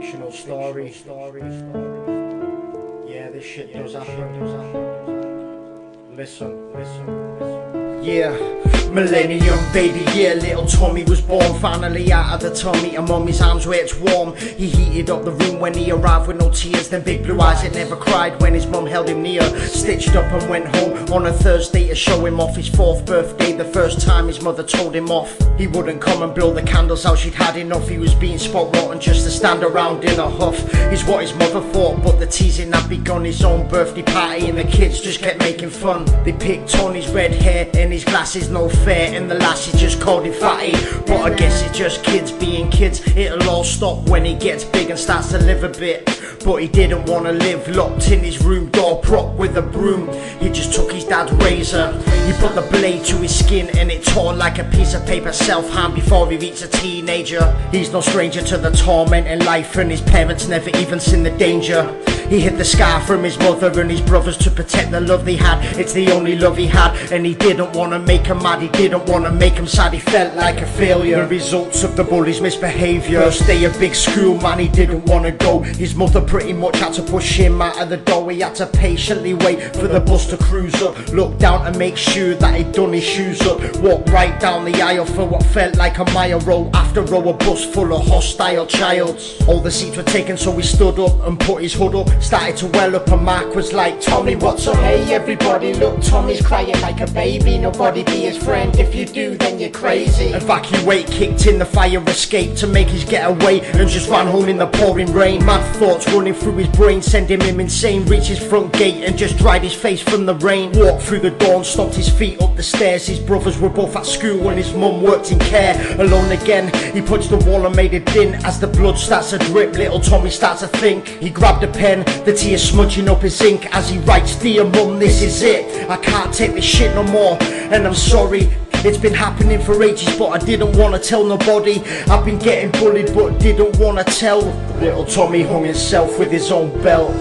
fictional story. Yeah, this shit does happen. Listen. Yeah, millennium baby, yeah, little Tommy was born, finally out of the tummy, and mummy's arms where it's warm. He heated up the room when he arrived with no tears, then big blue eyes that never cried when his mum held him near. Stitched up and went home on a Thursday to show him off his 4th birthday, the first time his mother told him off. He wouldn't come and blow the candles out, she'd had enough. He was being spot rotten just to stand around in a huff, is what his mother thought, but the teasing had begun. His own birthday party and the kids just kept making fun. They picked on his red hair and his glasses, no fair, and the lassie just called him fatty. But I guess it's just kids being kids, it'll all stop when he gets big and starts to live a bit. But he didn't want to live locked in his room, door propped with a broom. He just took his dad's razor, he put the blade to his skin and it tore like a piece of paper, self-harm before he reached a teenager. He's no stranger to the torment in life, and his parents never even seen the danger. He hid the scar from his mother and his brothers to protect the love they had. It's the only love he had, and he didn't want to make him mad, he didn't want to make him sad. He felt like a failure, the results of the bully's misbehaviour. First day of big school, man, he didn't want to go. His mother pretty much had to push him out of the door. He had to patiently wait for the bus to cruise up, look down to make sure that he'd done his shoes up, walk right down the aisle for what felt like a mile, row after row, a bus full of hostile childs. All the seats were taken, so he stood up and put his hood up, started to well up, and Mark was like, Tommy, what's up? Hey everybody, look, Tommy's crying like a baby, nobody be his friend, if you do then you're crazy. Evacuate kicked in, the fire escaped to make his getaway and just ran home in the pouring rain. Mad thoughts running through his brain, sending him insane. Reached his front gate and just dried his face from the rain. Walked through the door and stomped his feet up the stairs. His brothers were both at school and his mum worked in care. Alone again, he punched the wall and made a dint. As the blood starts to drip, little Tommy starts to think. He grabbed a pen, the tears smudging up his ink as he writes, Dear mum, this is it, I can't take this shit no more, and I'm sorry. It's been happening for ages, but I didn't want to tell nobody. I've been getting bullied, but didn't want to tell. Little Tommy hung himself with his own belt.